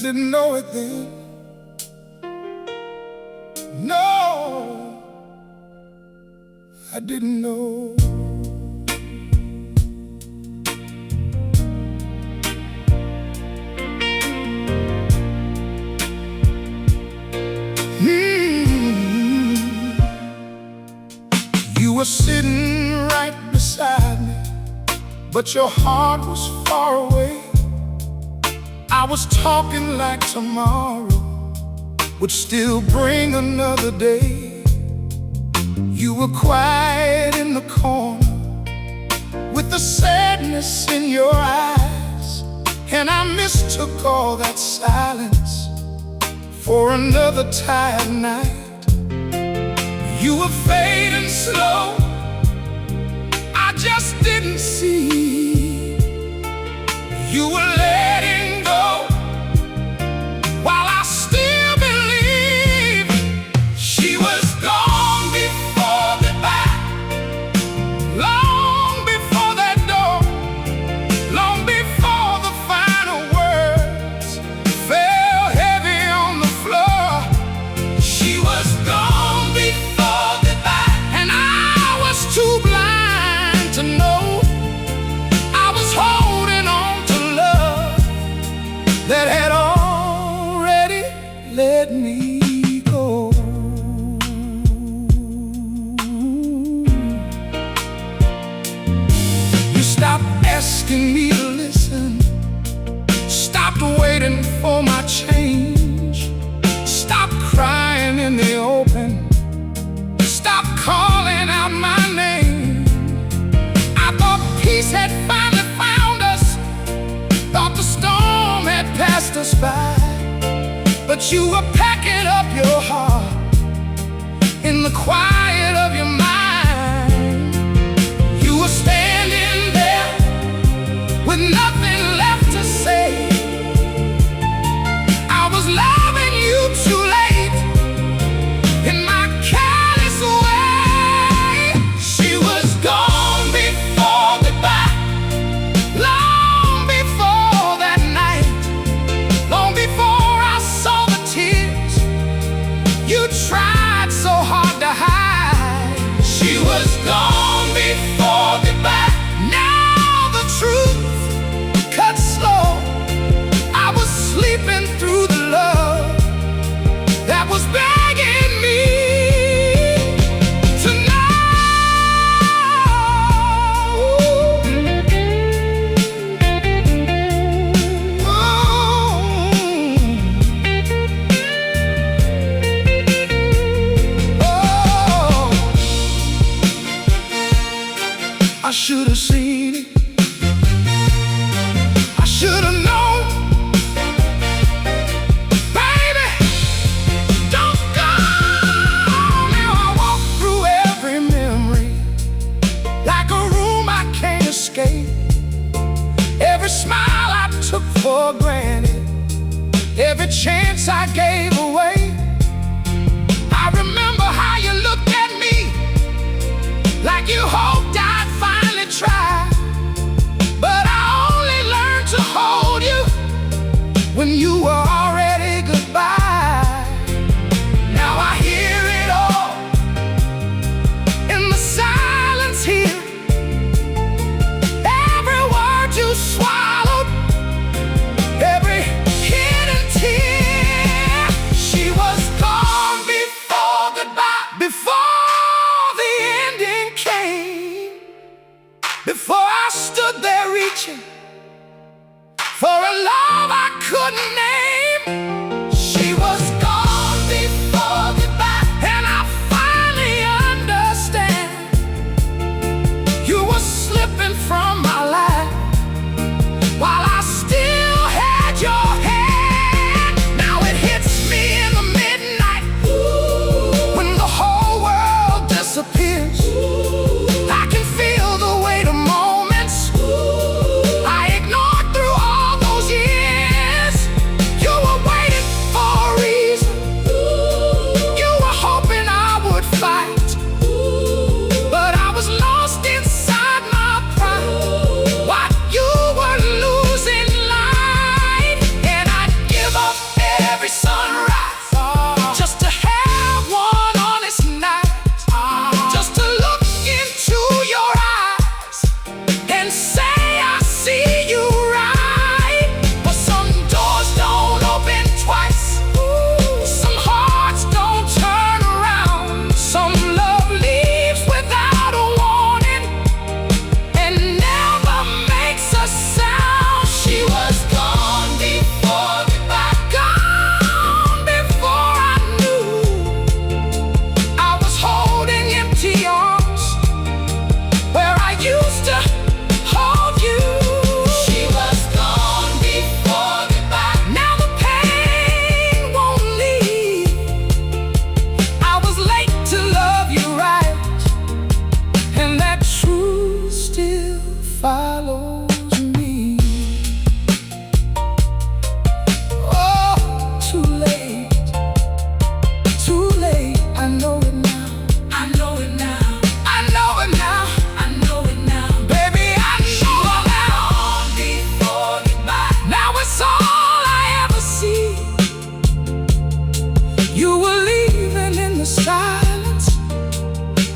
didn't know it then. No, I didn't know. You were sitting right beside me, but your heart was far away. I was talking like tomorrow would still bring another day. You were quiet in the corner with the sadness in your eyes, and I mistook all that silence for another tired night. You were fading slow, I just didn't see. You were letting go while I still believe. She was gone before goodbye, long before that door, long before the final words fell heavy on the floor. She was gone before goodbye, and I was too blind to know I was holding on to love that had already let me go. You stopped asking me to listen, stopped waiting for my change, stopped crying in the open, stopped calling out my name. I thought peace had finally found us, thought the storm had passed us by. But you were packing up your heart in the quiet of your mind. You were standing there with nothing left to say. I was loving you too late in my careless way. She was gone before goodbye, long before that night, long before I saw the tears you tried so hard to hide. She was gone before goodbye. Now the truth cut slow. I was sleeping through the love that was begging me to I should have seen it, I should have known. Baby, don't go. Now I walk through every memory like a room I can't escape. Every smile I took for granted, every chance I gave away. I remember how you looked at me like you hoped I'd finally try, but I only learned to hold you when you were already goodbye. Now I hear it all in the silence here, every word you swallowed, every hidden tear. She was gone before goodbye, before the ending came, before I stood there reaching for a love I couldn't name. She was gone before goodbye, and I finally understand. You were slipping from my life while I still had your hand. Now it hits me in the midnight, when the whole world disappears. I can feel the weight of moments I ignored through all those years. You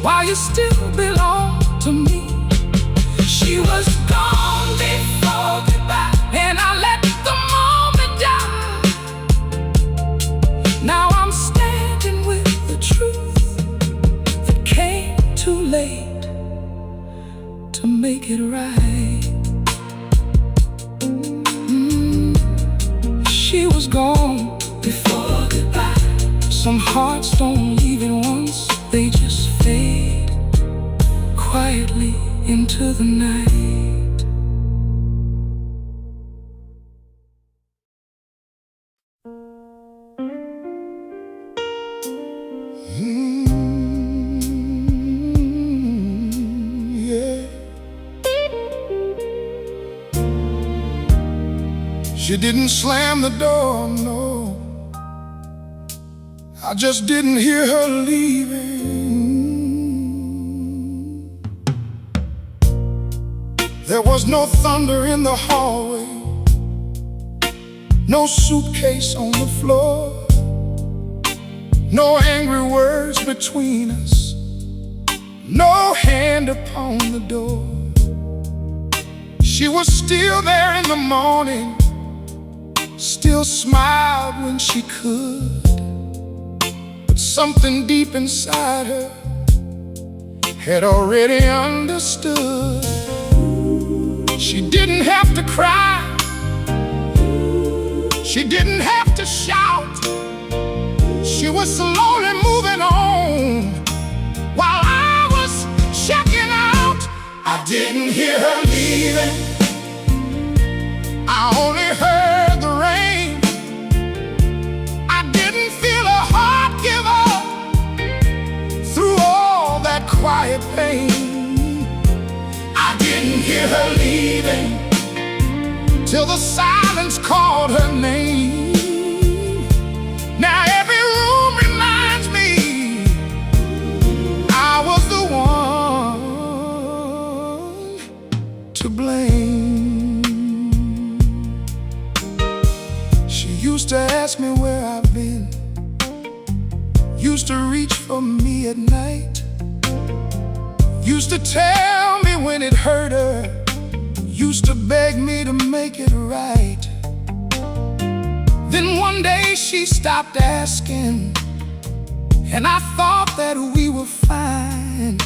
while you still belong to me. She was gone before goodbye, and I let the moment die. Now I'm standing with the truth that came too late to make it right. She was gone before goodbye. Some hearts don't leave it once, they just fade quietly into the night. Yeah. She didn't slam the door, no. I just didn't hear her leaving. There was no thunder in the hallway, no suitcase on the floor, no angry words between us, no hand upon the door. She was still there in the morning, still smiled when she could, but something deep inside her had already understood. She didn't have to cry, she didn't have to shout. She was slowly moving on while I was checking out. I didn't hear her leaving, I only heard the rain. I didn't feel her heart give up through all that quiet pain. I didn't hear her leaving till the silence called her name. Now every room reminds me I was the one to blame. She used to ask me where I've been, used to reach for me at night, used to tell me when it hurt her, used to beg me to make it right. Then one day she stopped asking, and I thought that we were fine.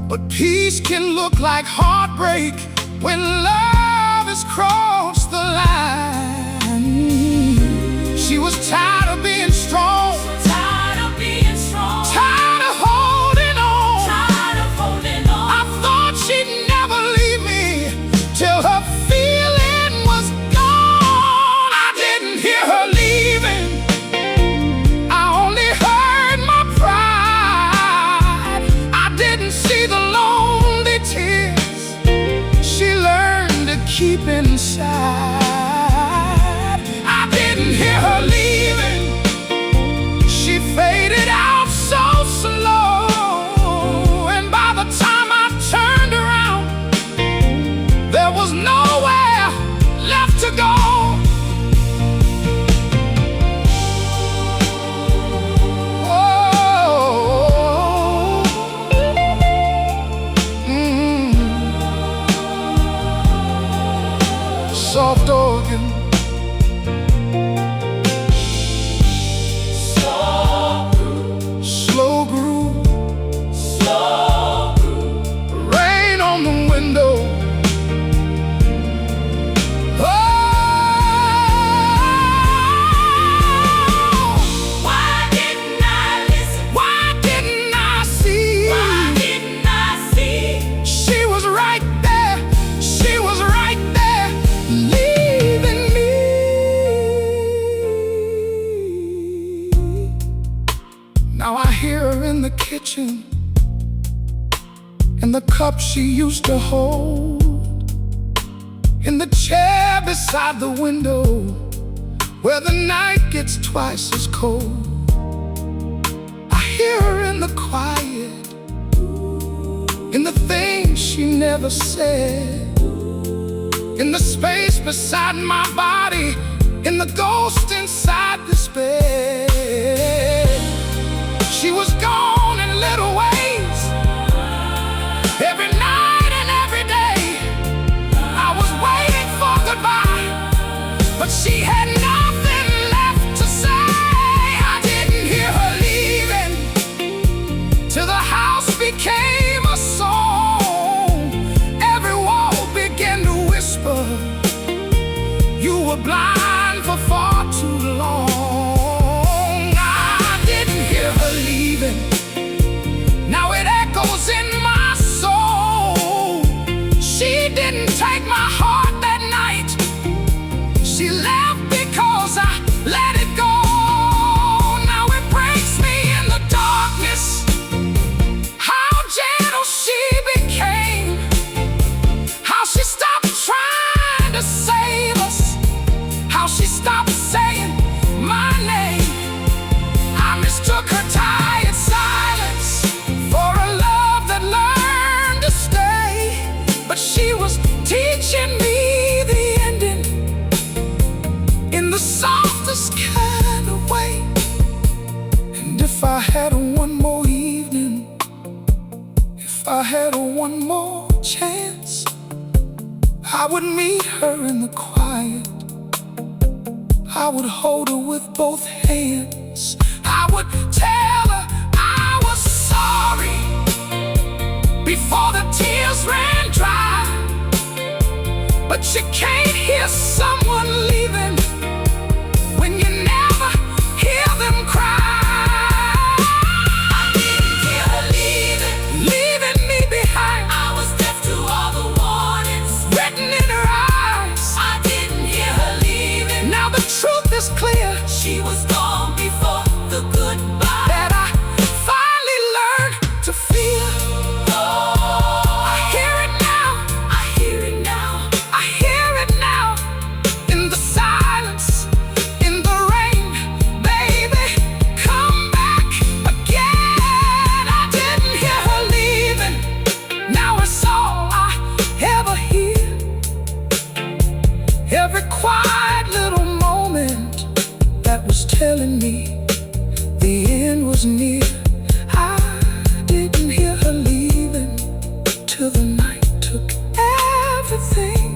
But peace can look like heartbreak when love has crossed the line. She was tired of being strong, tired of holding on. I thought she'd never leave me till her feeling was gone. I didn't hear her leaving, I only heard my pride. I didn't see the lonely tears she learned to keep inside. I didn't hear her leaving, she faded out so slow, and by the time I turned around, there was nowhere left to go. Soft organ, slow groove, rain on the window. Oh, why didn't I listen? Why didn't I see? Why didn't I see? She was right there, she was right there, leaving me. Now I hear her in the kitchen, in the cup she used to hold, in the chair beside the window where the night gets twice as cold. I hear her in the quiet, in the things she never said, in the space beside my body, in the ghost inside this bed. She was gone in little ways, became a song. Every wall began to whisper, you were blind for far too long. I didn't hear her leaving. Now it echoes in my soul. She didn't take my heart that night. She left because I let it go. Now it breaks me in the darkness how gentle she became, how she stopped trying to save us, how she stopped saying my name. I mistook her tired silence for a love that learned to stay, but she was teaching me the ending in the softest kind of way. And if I had one more evening, if I had one more chance, I would meet her in the quiet. I would hold her with both hands. I would tell her I was sorry before the tears ran dry. But you can't hear someone leaving when you never hear them cry. I didn't hear her leaving me behind. I was deaf to all the warnings written in her eyes. I didn't hear her leaving. Now the truth is clear, she was gone before the goodbye that I finally learned to feel. I hear it now, I hear it now, I hear it now, in the silence, in the rain. Baby, come back again. I didn't hear her leaving. Now it's all I ever hear. Every quiet little moment that was telling me the end was near. I didn't hear her leaving till the night took everything.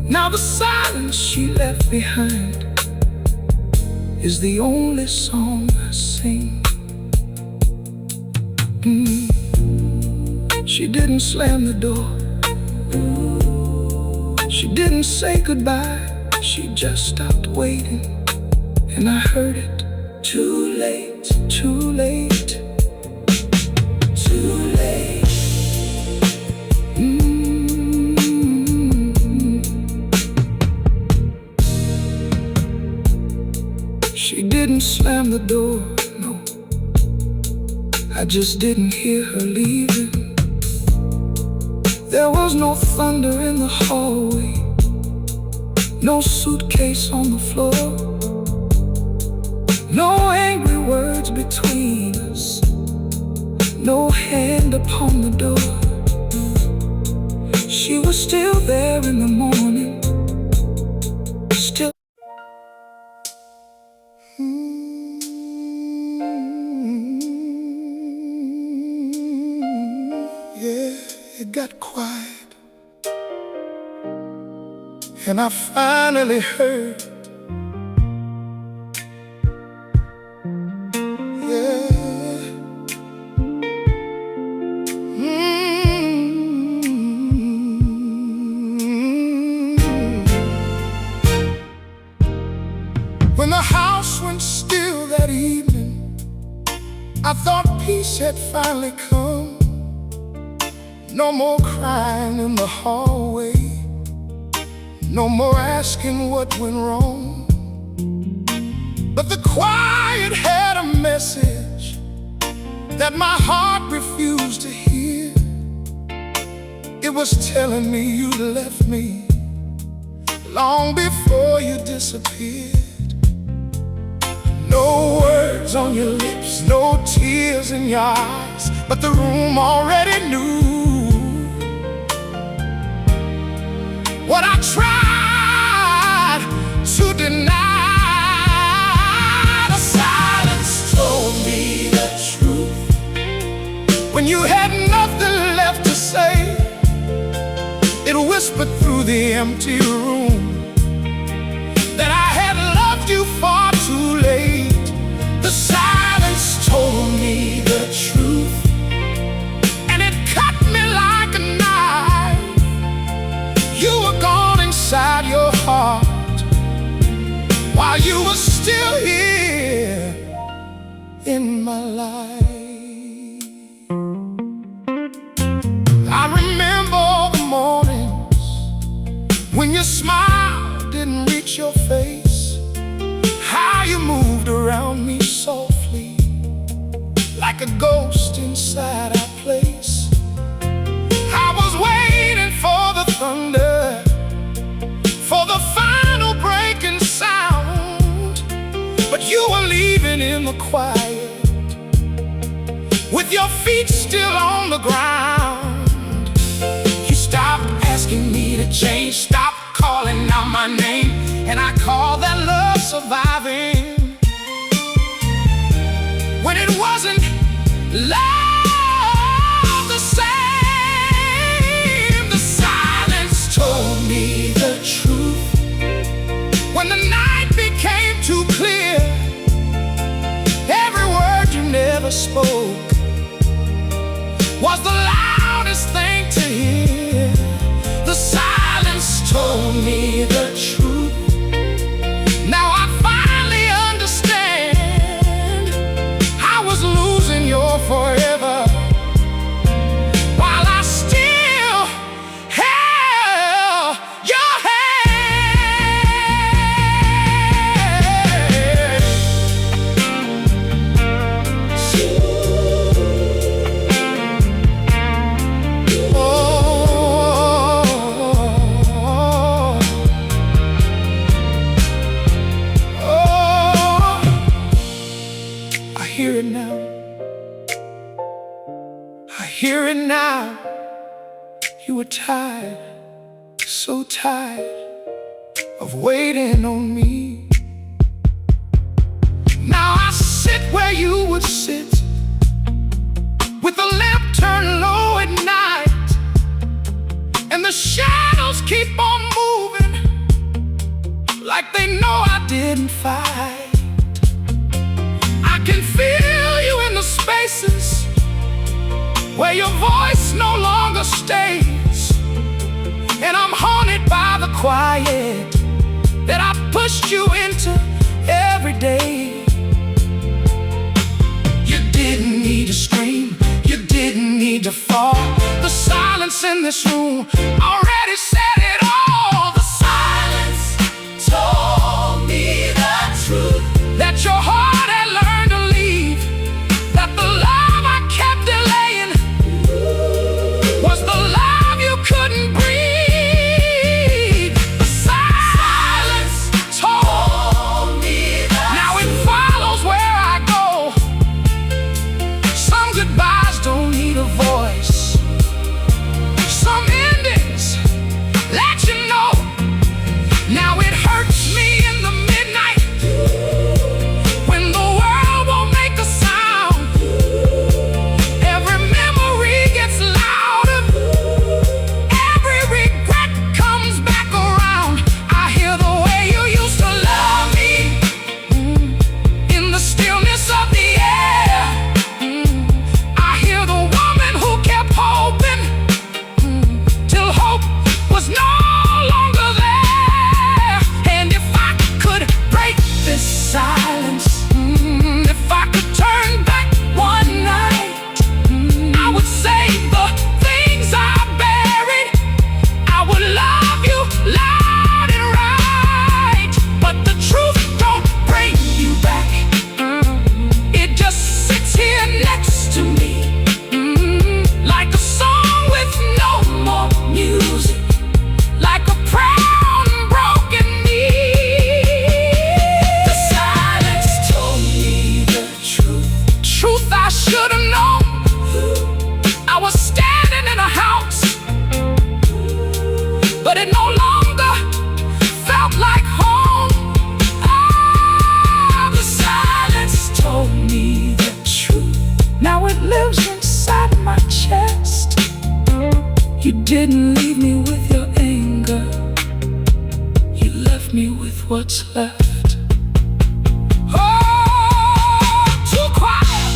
Now the silence she left behind is the only song I sing. She didn't slam the door, she didn't say goodbye. She just stopped waiting, and I heard it. Too late, too late, too late. She didn't slam the door, no. I just didn't hear her leaving. There was no thunder in the hallway, no suitcase on the floor, no angry words between us, no hand upon the door. She was still there in the morning, still. Yeah, it got quiet, and I finally heard. When the house went still that evening, I thought peace had finally come. No more crying in the hallway, no more asking what went wrong. But the quiet had a message that my heart refused to hear. It was telling me you left me long before you disappeared. No words on your lips, no tears in your eyes, but the room already knew what I tried to deny. The silence told me the truth. When you had nothing left to say, it whispered through the empty room that I had loved you far too late. The silence told me the truth. your smile didn't reach your face, how you moved around me softly, like a ghost inside our place. I was waiting for the thunder, for the final breaking sound, but you were leaving in the quiet, with your feet still on the ground. You stopped asking me to change, stopped calling out my name, and I call that love surviving, when it wasn't love the same. The silence told me the truth when the night became too clear. Every word you never spoke was the loudest thing to hear. The silence told me the truth. Now I finally understand. I was losing your forever, while I still held your I hear it now. I hear it now. You were tired, so tired of waiting on me. Now I sit where you would sit, with the lamp turned low at night, and the shadows keep on moving, like they know I didn't fight. I can feel you in the spaces where your voice no longer stays, and I'm haunted by the quiet that I pushed you into every day. You didn't need to scream, you didn't need to fall. The silence in this room already said it all. The silence told me the truth, that your heart had learned to leave, that the love I kept delaying was the love you couldn't breathe. The silence told me that. Now it follows where I go. Some goodbyes don't need a voice, some endings let you know. Now it hurts me in the midnight, when the world won't make a sound. Every memory gets louder, every regret comes back around. I hear the way you used to love me, in the stillness of the air. I hear the woman who kept hoping, till hope was no longer there. And if I could break this silence, if I could turn back one night, I would say the things I buried. I would love you loud and right. But the truth don't bring you back, it just sits here next to me, like a song with no more music, like a proud and broken knee. The silence told me the truth, truth I should have known. I was standing in a house, but it no longer felt like home. Ah, the silence told me the truth. Now it lives inside my chest. You didn't leave me with your anger, you left me with what's left. Oh, too quiet,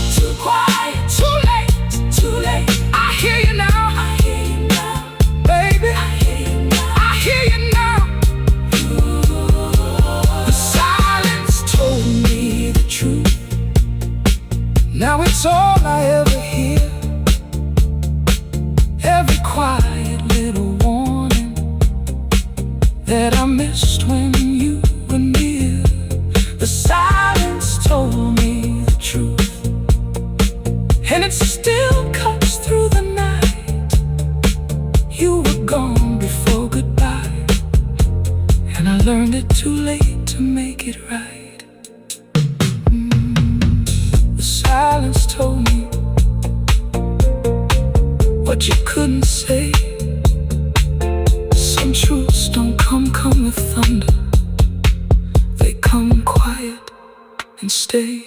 too late, too late. I hear you now, baby. I hear you now. The silence told me the truth. Now it's all I ever hear, every quiet little warning that I missed when you were near. The silence told me the truth, and it still cuts through the night. You were gone before goodbye, and I learned it too late to make it right. The silence told me what you couldn't say. Some truths don't come with thunder. They come quiet and stay.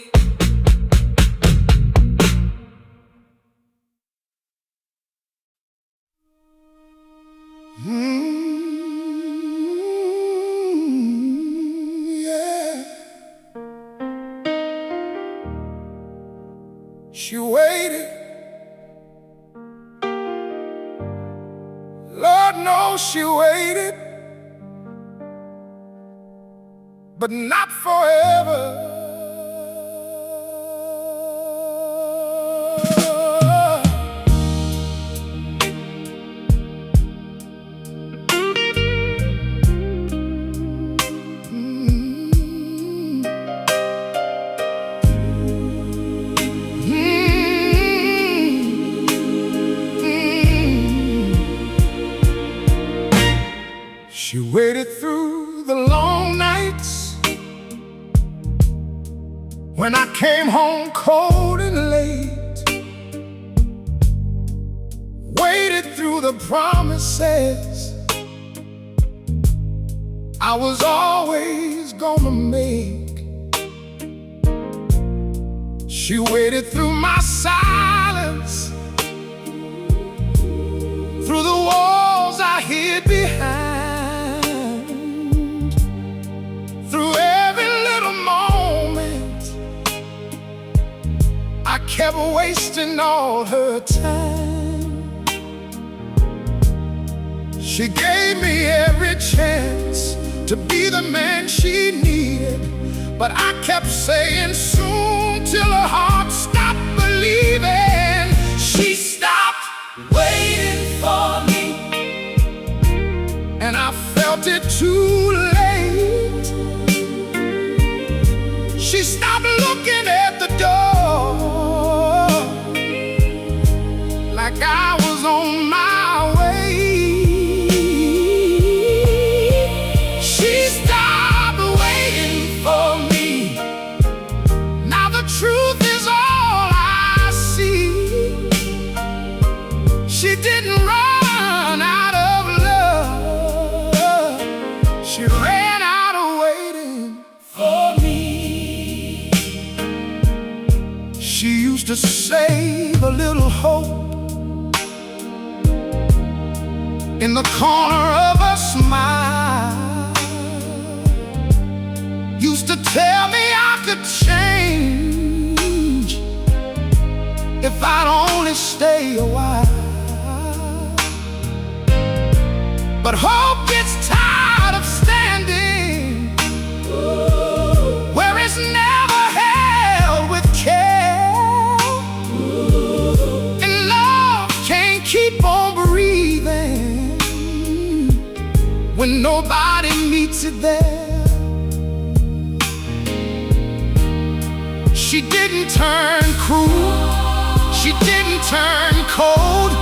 Yeah. She waited. Lord knows she waited, but not forever. She waited through the long nights when I came home cold and late. Waited through the promises I was always gonna make. She waited through my silence, through the walls I hid behind. I kept wasting all her time. She gave me every chance to be the man she needed, but I kept saying soon, till her heart stopped believing. She stopped waiting for me, and I felt it too late. She stopped looking at the door, like I was on my way. She stopped waiting for me. Now the truth is all I see. She didn't run out of love, she ran out of waiting for me. She used to save a little hope in the corner of a smile. Used to tell me I could change if I'd only stay a while. But hope gets tired of standing where it's never held with care, and love can't keep on breathing when nobody meets it there. She didn't turn cruel, she didn't turn cold.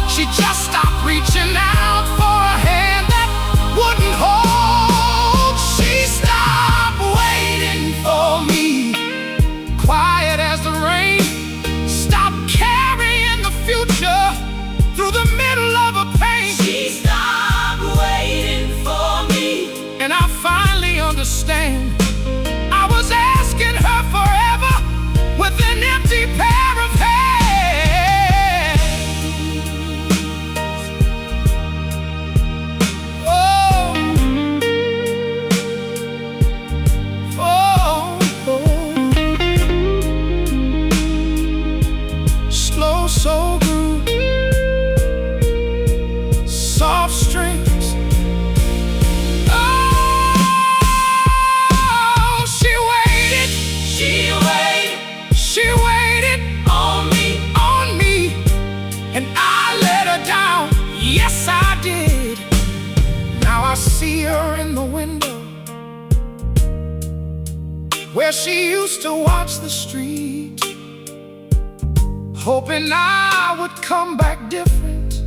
She just stopped reaching out for a hand that wouldn't hold. She stopped waiting for me, quiet as the rain. Stopped carrying the future through the middle of a pain. She stopped waiting for me, and I finally understand. I was asking her forever with an empty pair of hands. she used to watch the street, hoping I would come back different,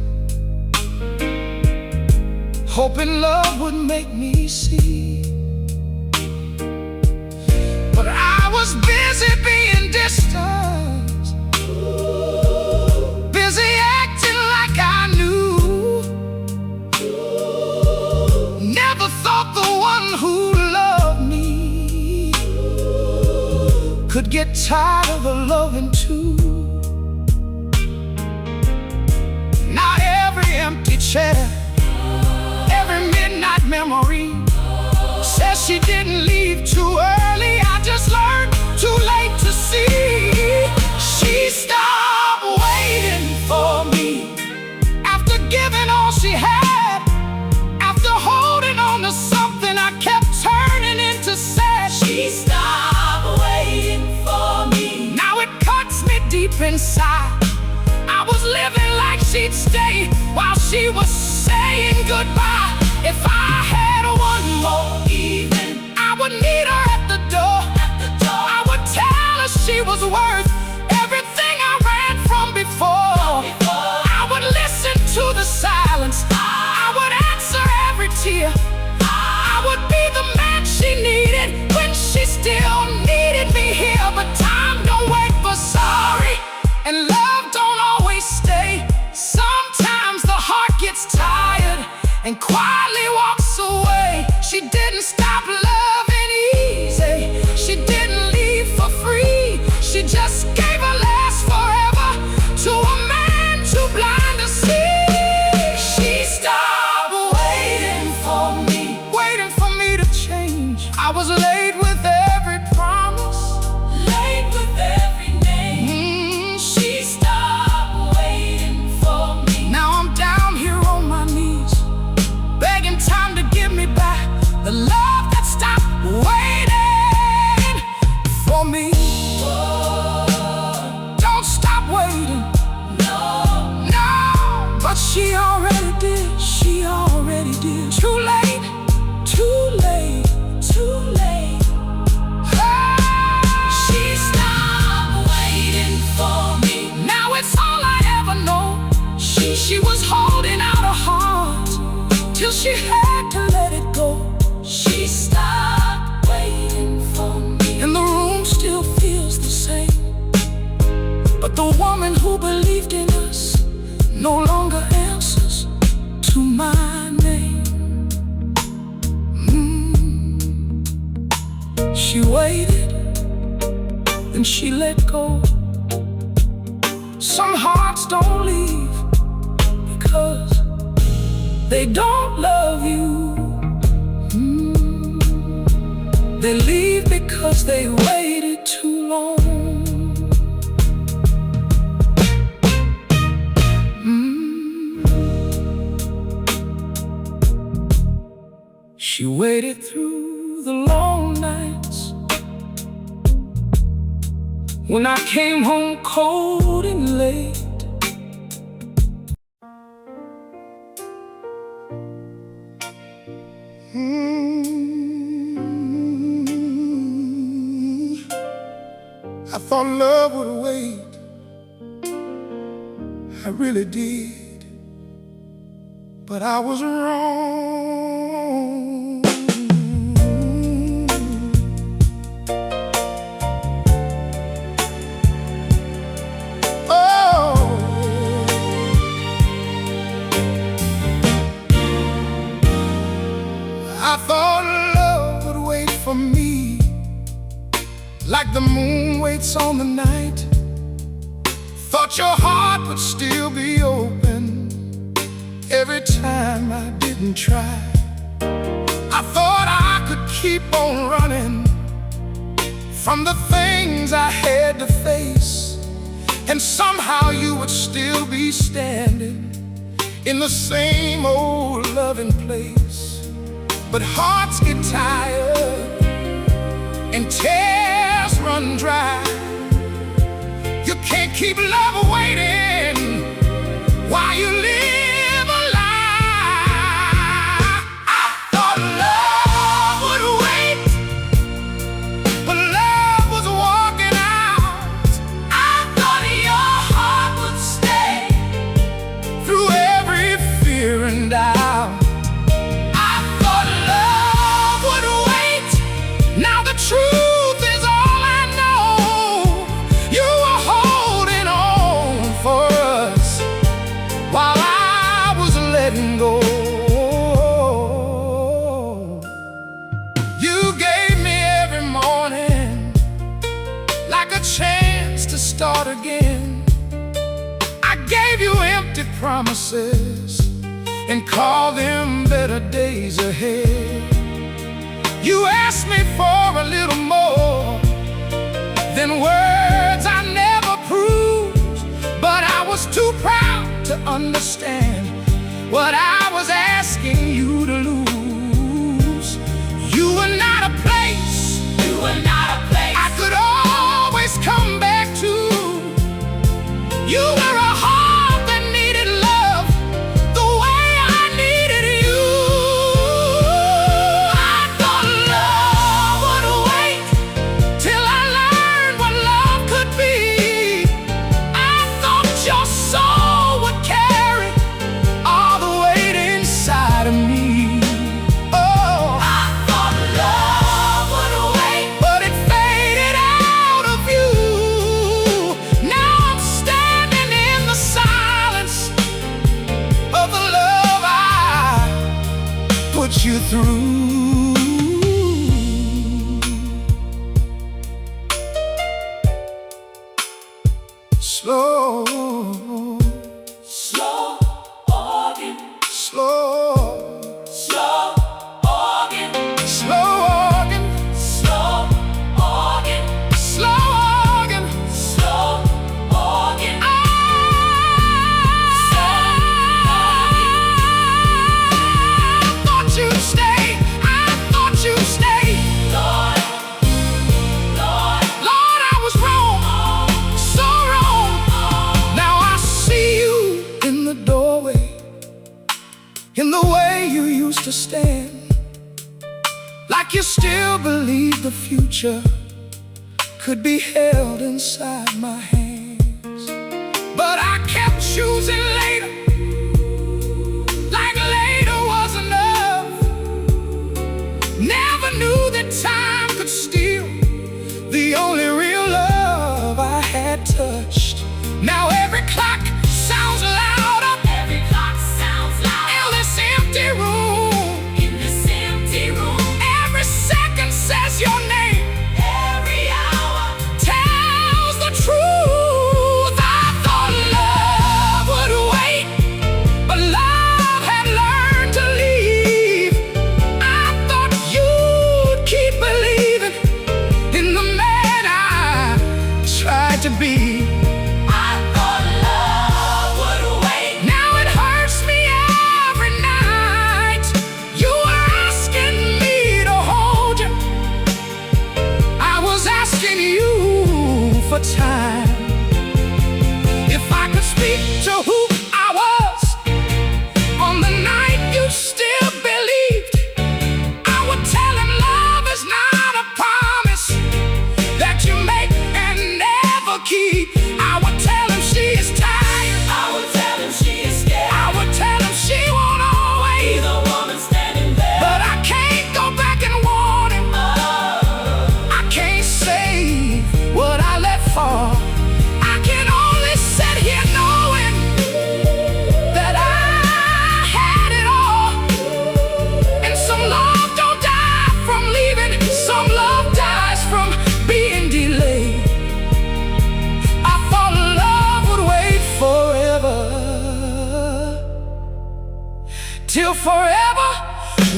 hoping love would make me see. But I was busy being distant, busy acting like I knew. Never thought the one who loved me could get tired of the loving too. Now every empty chair, every midnight memory says she didn't leave too early. I just learned too late to see. She stopped waiting for me after giving all she had, after holding on to something I kept turning into sad. She stopped waiting for me. Now it cuts me deep inside. I was living like she'd stay while she was saying goodbye. If I had one more evening, I would meet her at the door. I would tell her she was worth everything I ran from before. I would listen to the silence, I would answer every tear. I would be the man she needed when she still needed me here. But time don't wait for sorry, and love don't always stay. Sometimes the heart gets tired and quietly walks away. She didn't stop loving easy, she didn't leave for free. She just gave her last forever to a man too blind to see. She stopped waiting for me to change. I was late with every promise, Late with every name. She stopped waiting for me. now I'm down here on my knees, begging time to give me back the love that stopped waiting for me. Don't stop waiting, no, but she already did, she already did. Too late, too late, Too late. She stopped waiting for me. now it's all I ever know. She was holding out her heart till she had to let it go. She stopped waiting for me. And the room still feels the same, but the woman who believed in us no longer answers to my name. She waited, then she let go. Some hearts don't leave because they don't love you. They leave because they waited too long. She waited through the long nights when I came home cold and late. I thought love would wait, I really did, but I was wrong. I thought love would wait for me, like the moon waits on the night. Thought your heart would still be open every time I didn't try. I thought I could keep on running from the things I had to face, and somehow you would still be standing in the same old loving place. But hearts get tired and tears run dry. You can't keep love waiting while you live a lie. I thought love would wait, but love promises and call them better days ahead. You asked me for a little more than words I never proved, but I was too proud to understand what I was asking you to lose. You were not a place, You were not a place I could always come back to. You were a heart that needed love the way I needed you. I thought love would wait Till I learned what love could be. I thought your soul would carry all the weight inside of me. Oh, I thought love would wait but it faded out of you. Now I'm standing in the silence of the love I put you through. Slow, Slow organ, slow, slow organ, slow organ, slow organ, slow organ. slow organ. I thought you'd stay. I thought you'd stay. Lord, Lord, Lord, I was wrong, so wrong. Now I see you in the doorway, in the way you used to stand, like you still believe the future could be held inside my hands. But I kept choosing later, like later was enough. Never knew that time could steal the only real love I had touched. Now every clock sounds louder every clock sounds loud in this empty room. in this empty room. Every second says your name, Every hour, tells the truth. I thought love would wait, but love had learned to leave. I thought you'd keep believing in the man I tried to be. I thought love would wait. Now it hurts me every night. You were asking me to hold you. I was asking you for time. If I could speak to who I was on the night you still believed, I would tell him love is not a promise that you make and never keep. I would tell him she is tired. I would tell him she is scared. I would tell him she won't always. Be the woman standing there. But I can't go back and warn him. Oh, I can't save what I left for. I can only sit here knowing that I had it all. And some love don't die from leaving. Some love dies from being delayed. I thought love would wait forever, till forever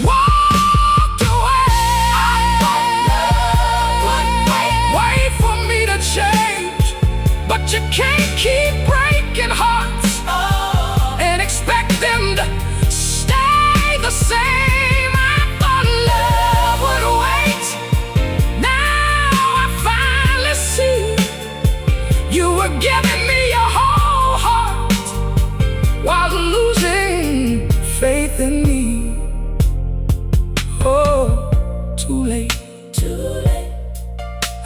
walked away. I thought love would wait. Wait for me to change, but you can't keep breaking hearts Oh, and expect them to stay the same. I thought love would wait. Now I finally see you were giving me your whole heart while losing faith in me. Oh, too late. too late.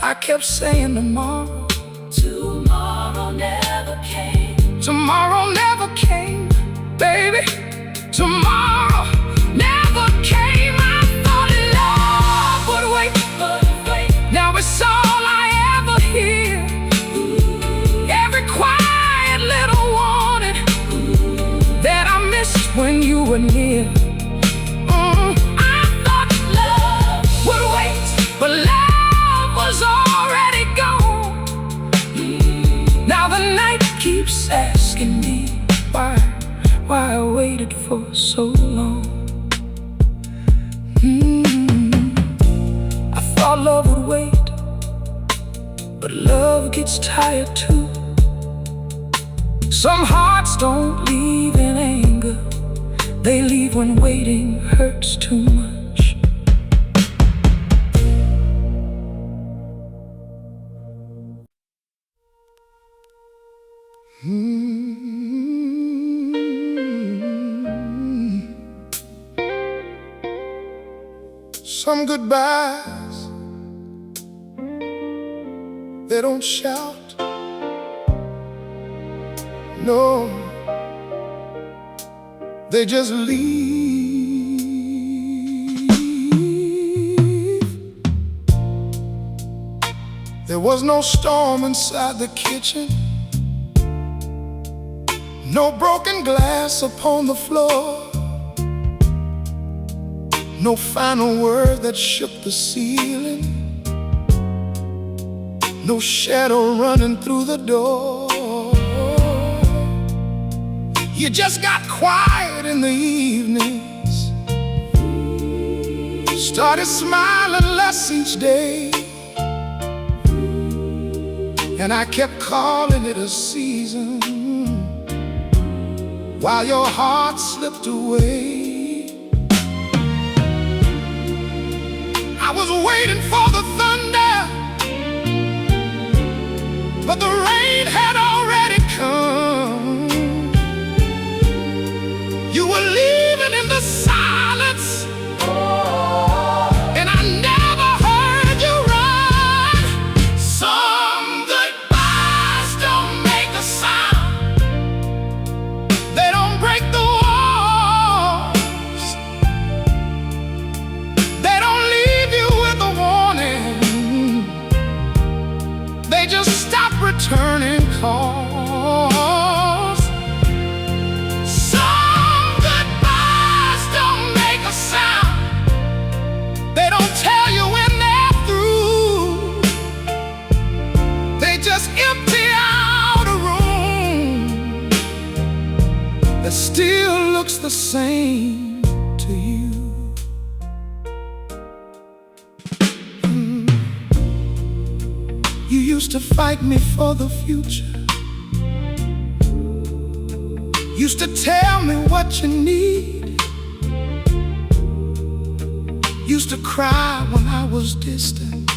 I kept saying tomorrow. Tomorrow never came. Tomorrow never came, baby. Tomorrow never came. I thought love would wait. But wait, Now it's all I ever hear. Every quiet little warning that I missed when you were near. I thought love would wait, but love was already gone. Now the night keeps asking me why. waited for so long. I thought love would wait, but love gets tired too. Some hearts don't leave in anger, they leave when waiting hurts too much. Some goodbyes, they don't shout. No, they just leave. There was no storm inside the kitchen, no broken glass upon the floor, no final word that shook the ceiling, no shadow running through the door. You just got quiet in the evenings, started smiling less each day, and I kept calling it a season while your heart slipped away. I was waiting for the thunder, but the rain had already come. You were leaving in the silence, and I never heard you run. Some goodbyes don't make a sound, they don't break the walls, they don't leave you with a warning, they just stop returning calls. They don't tell you when they're through, they just empty out a room that still looks the same to you. You used to fight me for the future, used to tell me what you need, used to cry when I was distant,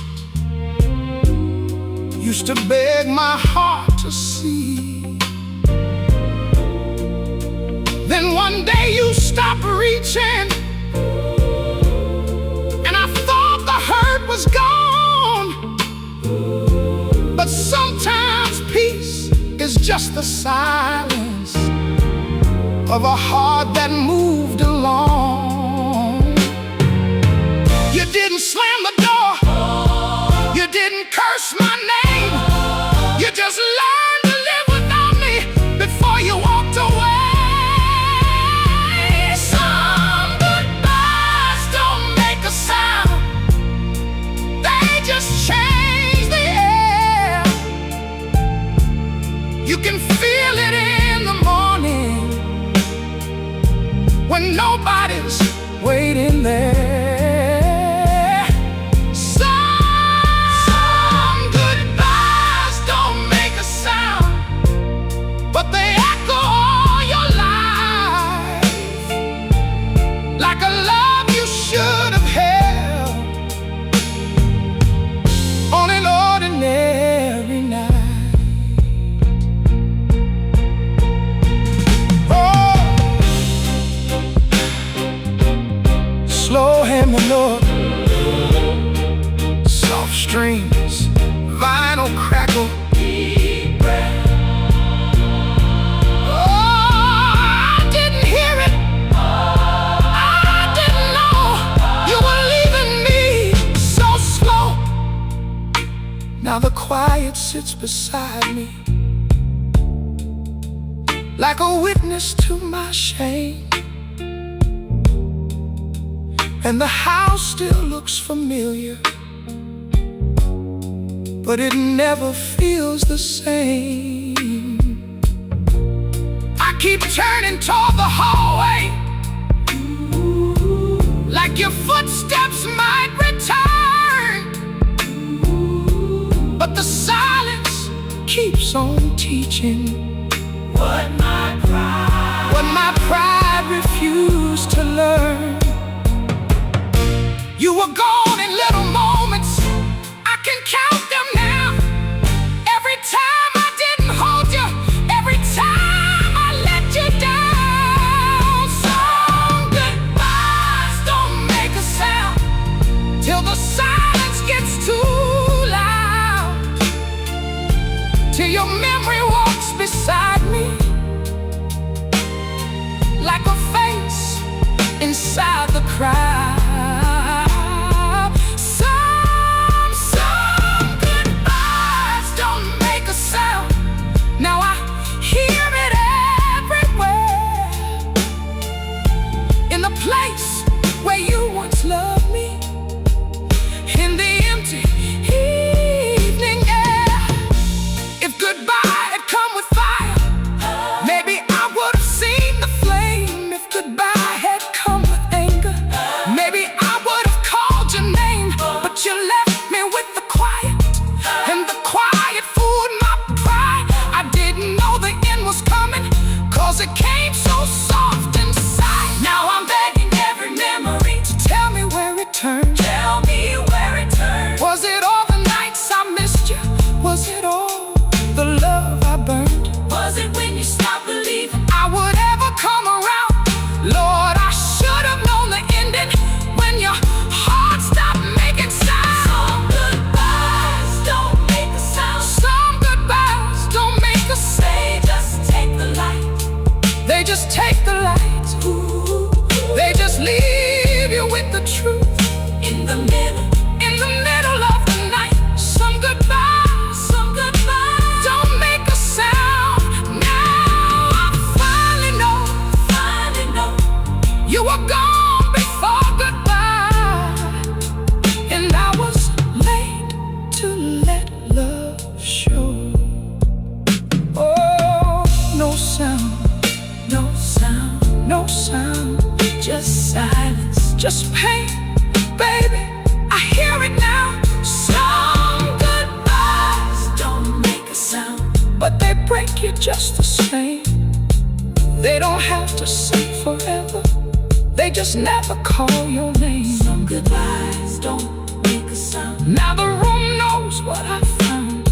used to beg my heart to see. Then one day you stopped reaching, and I thought the hurt was gone. But sometimes peace is just the silence of a heart that moved along. You didn't slam the door, you didn't curse my name, you just learned to live without me before you walked away. Some goodbyes don't make a sound, they just change the air. You can feel it in the morning when nobody's waiting there. But they echo all your life, like a love you should have held on an ordinary night. Oh, slow humming note, soft strings, vinyl crackle, deep breath. Now the quiet sits beside me, like a witness to my shame, and the house still looks familiar, but it never feels the same. I keep turning toward the hallway, like your footsteps might return, but the silence keeps on teaching What my pride refused to learn. You were gone in little moments, I can count them now. Every time I didn't hold you, every time I let you down. Some goodbyes don't make a sound till the silence gets too loud, till your memory walks beside me like a face inside the crowd. Some goodbyes don't make a sound. Now I hear it everywhere, in the place where you once loved me, in the empty evening air. If goodbye had come with fire, maybe I would have seen the flame. If goodbye had come with anger, maybe I would have called your name. But you left me with the quiet, and the quiet fooled my pride. I didn't know the end was coming, 'cause it came so soft inside. Now I'm begging every memory to tell me where it turned. Tell me where it turned. Was it all the nights I missed you? Was it all the love I burned? Was it when you stopped believing I would ever come around? Lord, I should have known the ending when your heart stopped making sound. some goodbyes don't make a sound? Some goodbyes don't make a sound. They just take the light. They just take the light. Ooh, They just leave you with the truth in the middle. in the middle of the night. Some goodbyes don't make a sound. Now I finally know you were gone before goodbye, and I was late to let love show. Oh, no sound, No sound, no sound, just silence. just pain, baby, I hear it now. Some goodbyes don't make a sound. But they break you just the same. They don't have to say forever, they just never call your name. Some goodbyes don't make a sound. Now the room knows what I found.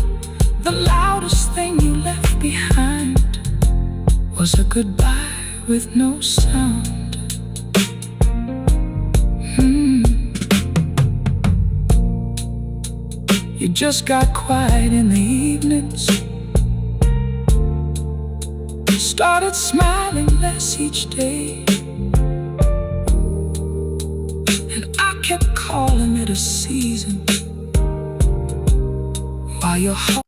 The loudest thing you left behind was a goodbye with no sound. You just got quiet in the evenings, started smiling less each day, and I kept calling it a season while your heart.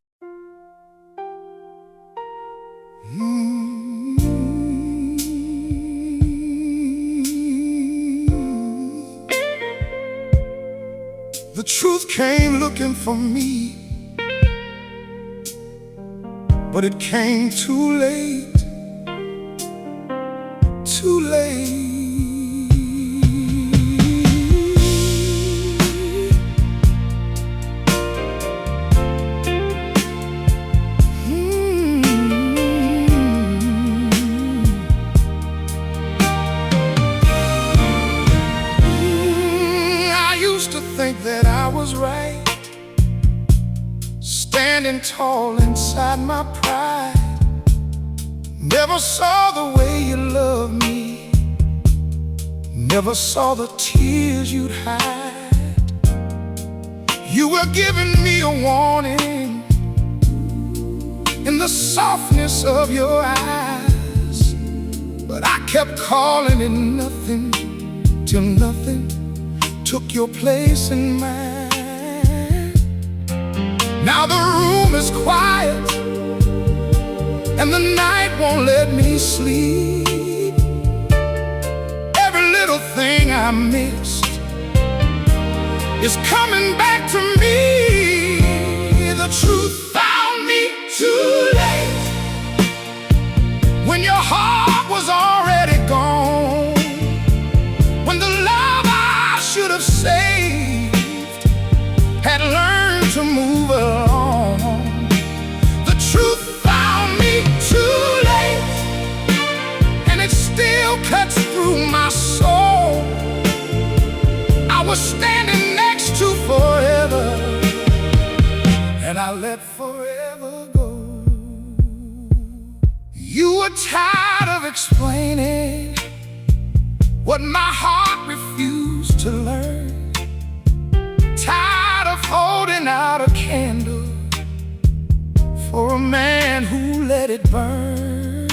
The truth came looking for me, but it came too late, too late. Think that I was right, standing tall inside my pride. Never saw the way you loved me, never saw the tears you'd hide. You were giving me a warning in the softness of your eyes, but I kept calling it nothing, till nothing took your place in mine. Now the room is quiet, and the night won't let me sleep. Every little thing I missed is coming back to me. The truth found me too late, when your heart You were tired of explaining what my heart refused to learn. Tired of holding out a candle for a man who let it burn.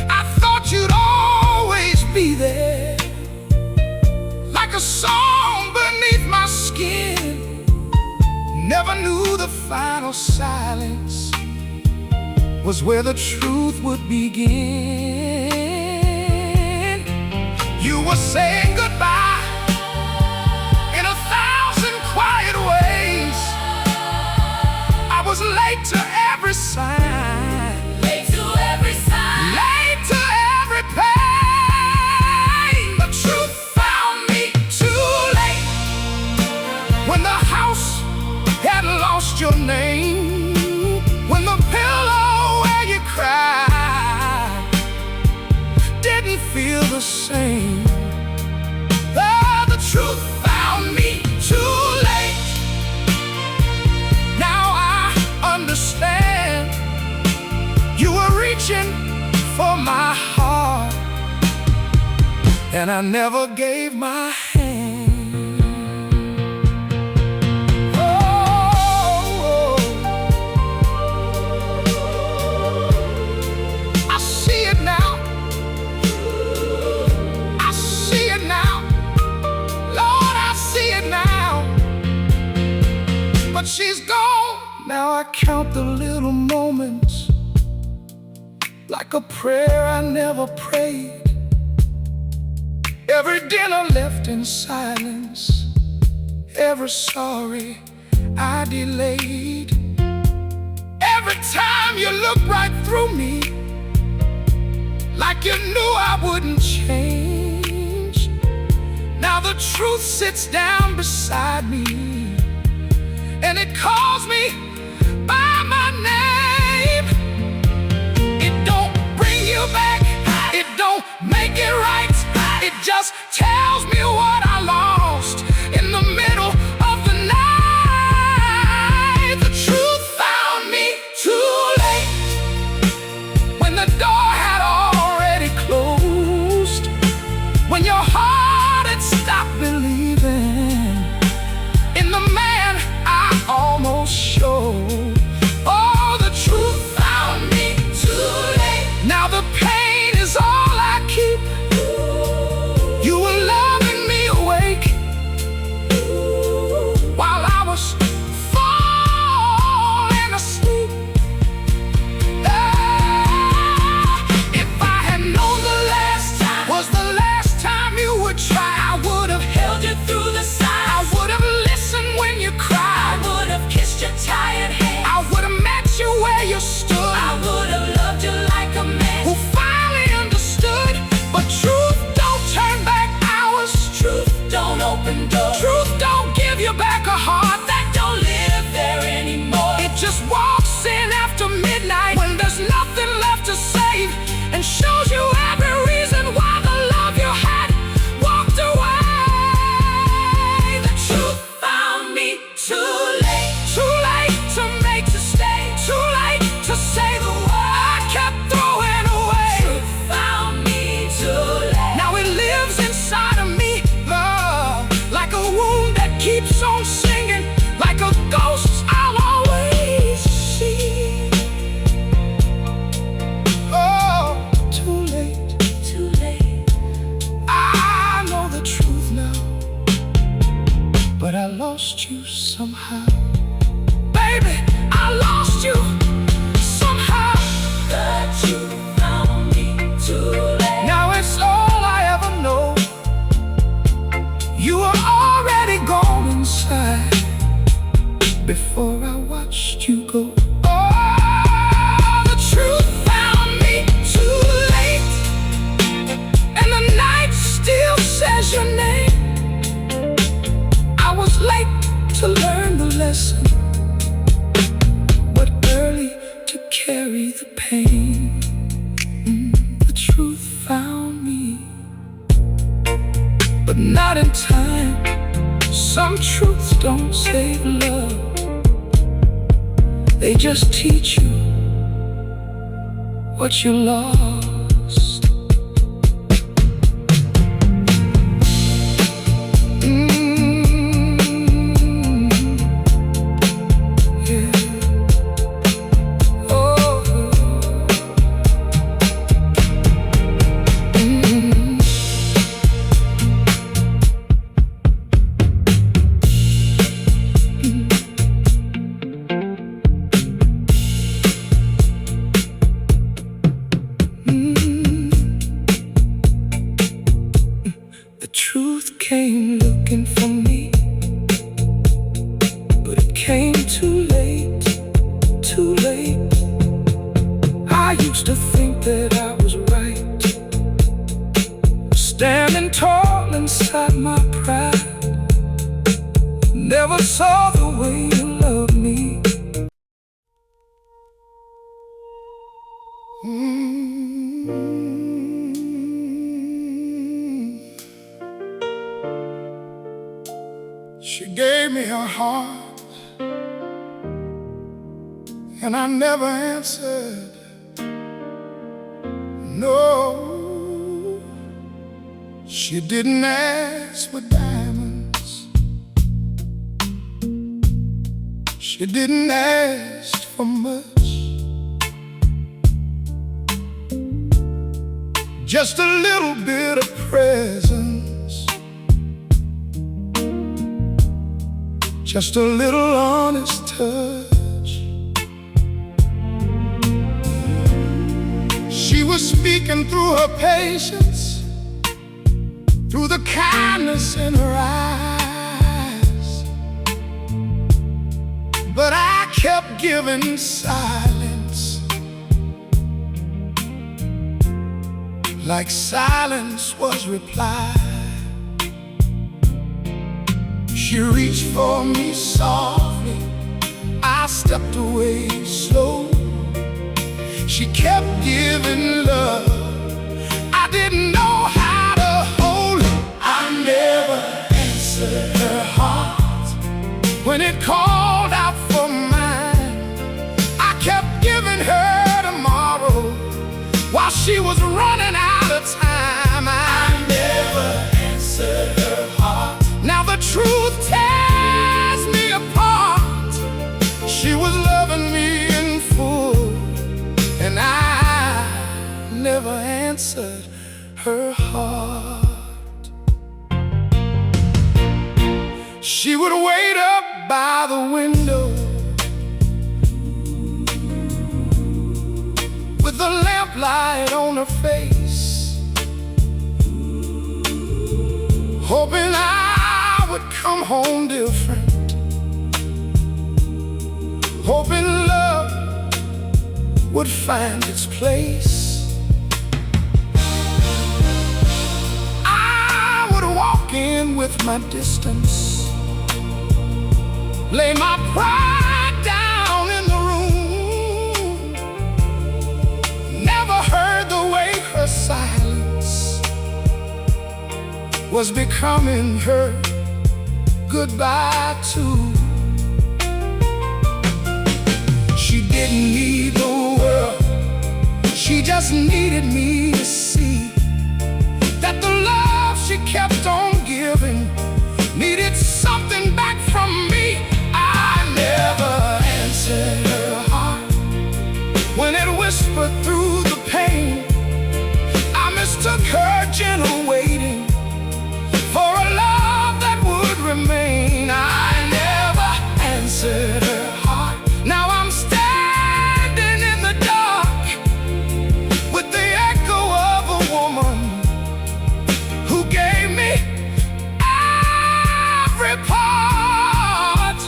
I thought you'd always be there, like a song beneath my skin. Never knew the final silence was where the truth would begin. You were saying goodbye in 1,000 quiet ways. I was late to every sign, Late to every sign. late to every pain. The truth found me too late, when the house had lost your name, when the pillow where you cried didn't feel the same. The truth found me too late. Now I understand. You were reaching for my heart, and I never gave my hand. Oh, I see it now. I see it now. Lord, I see it now. But she's gone. Now I count the little moments like a prayer I never prayed. Every dinner left in silence, every sorry I delayed. Every time you looked right through me, like you knew I wouldn't change. Now the truth sits down beside me, and it calls me by my name. It don't bring you back, it don't make it right. It just tells me what I lost in the middle of the night. The truth found me too late, when the door had already closed, when your heart had stopped believing in the man I almost showed. Oh, the truth found me too late. Now the pain is all I keep. You were loving me awake while I was falling asleep. If I had known the last time was the last time you would try, I would have Held you through the signs. I would have listened when you I cried. would have kissed your tired hands. I would have met you where you stood. I would have loved you like a man Who finally understood. But truth don't turn back hours. Truth don't open doors. Truth don't give you back a heart that Don't live there anymore. it just walks in after midnight, when there's nothing left to save, and shows you every reason why the love you had walked away. The truth Found me too late. too late to make you stay, too late to say the word I kept throwing away. Truth found me too late. Now it lives inside of me, love, like a wound that keeps on singing, like a ghost I'll always see. Oh, too late. Too late. I know the truth now, but I lost you somehow. Baby, I lost you somehow. The truth found me too late. Now it's all I ever know. You were already gone inside before I watched you go. Oh, the truth found me too late, and the night still says your name. I was late to learn the lesson, but early to carry the pain. The truth found me, but not in time. Some truths don't save love, they just teach you what you lost. Yeah. Oh. The truth came looking for me, but it came too late, too late. I used to think that I was right, standing tall inside my pride. Never saw the way you loved me. She gave me her heart, and I never answered. No, she didn't ask for diamonds. She didn't ask for much. Just a little bit of presence, just a little honest touch. She was speaking through her patience, through the kindness in her eyes. But I kept giving silence, like silence was reply. She reached for me softly, I stepped away slow. She kept giving love, I didn't know how to hold it. I never answered her heart when it called out for mine. I kept giving her tomorrow while she was running out of time. I never answered her heart. Now the truth tears me apart. She was loving me in full, and I never answered her heart. She would wait up by the window with the lamplight on her face, hoping I would come home different, hoping love would find its place. I would walk in with my distance, lay my pride down in the room. Never heard the way her silence was becoming her goodbye too. She didn't need the world, she just needed me to see that the love she kept on giving needed something back from me. I never answered her heart when it whispered through the pain. I mistook her gentle waiting for a love that would remain. I never answered her heart. Now I'm standing in the dark with the echo of a woman who gave me every part.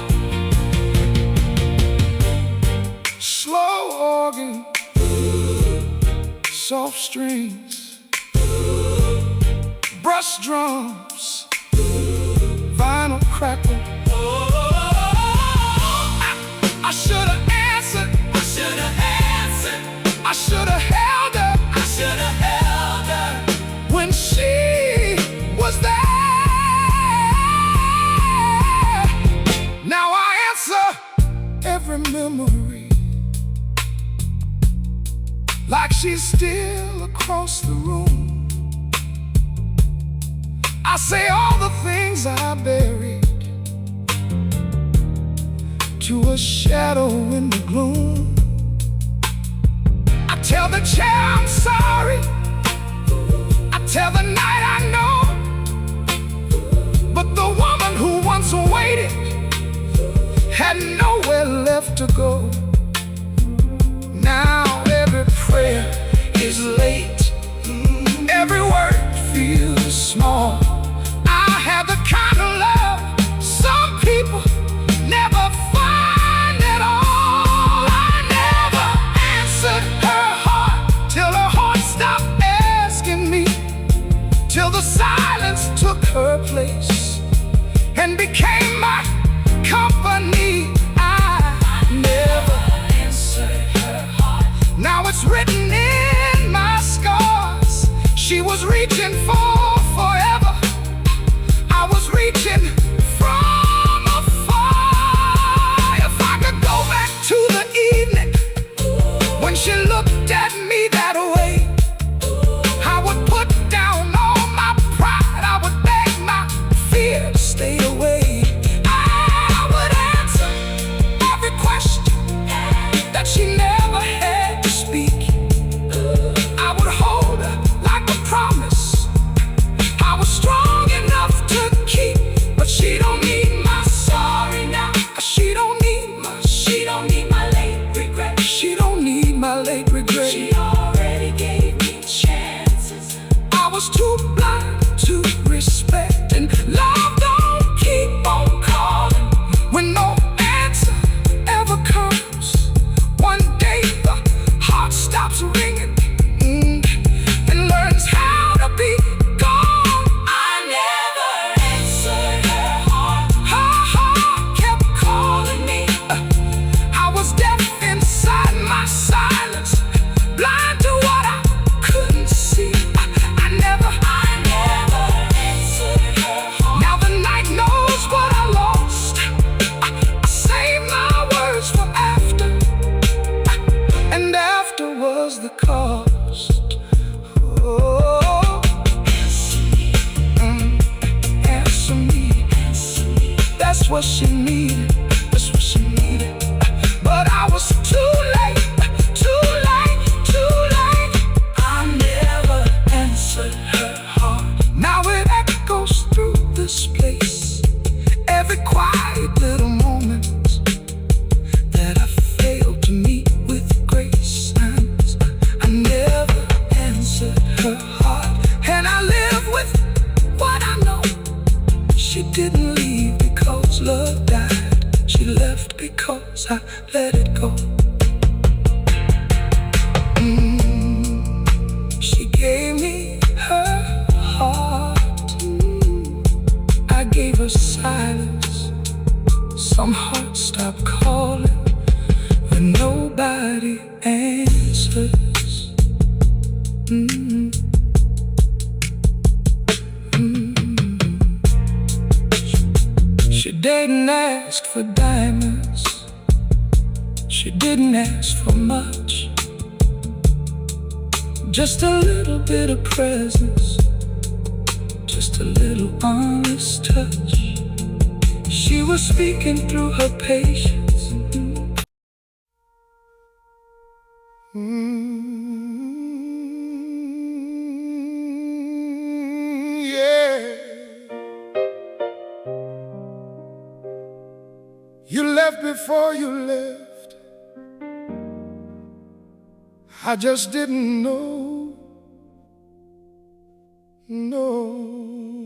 Slow organ, soft strings, brush drums, vinyl crackle. I should have answered, I should have answered, I should have held her, I should have held her when she was there. Now I answer every memory like she's still across the room. I say all the things I buried to a shadow in the gloom. I tell the chair I'm sorry, I tell the night I know, but the woman who once waited had nowhere left to go. Now every prayer is late, every word feels small. I have the kind of love some people never find at all. I never answered her heart till her heart stopped asking me, till the silence took her place and became my company. I never answered her heart. Now it's written in my scars. She was reaching for forever, I was reaching from afar. If I could go back to the evening when she looked at me that way, I would put down all my pride, I would beg my fear to stay away. I would answer every question that she never had to speak. I would hold her like a promise I was strong enough to keep. But she don't need my sorry now. She don't need my late regret. She don't need my late regret. She already gave me chances. I was too blind to respect, and love don't keep on calling when no answer ever comes. One day the heart stops ringing and learns how to be gone. I never answered her heart. Her heart kept calling me. I was deaf inside my silence, blind to what I couldn't see. I never answered her heart. Now the night knows what I lost. I saved my words for after, and after was the cost. Oh, answer me. That's what she needed. That's what she needed. But I was too late, too late, too late. I never answered her heart. Now it echoes through this place, every quiet little moment that I failed to meet with grace. And I never answered her heart, and I live with what I know. She didn't leave because love died. She left because I let it go. She gave me her heart. I gave her silence. Some hearts stop calling when nobody answers. She didn't ask for diamonds. She didn't ask for much. Just a little bit of presence, just a little honest touch. She was speaking through her patience. Yeah. You left before you left. I just didn't know. No.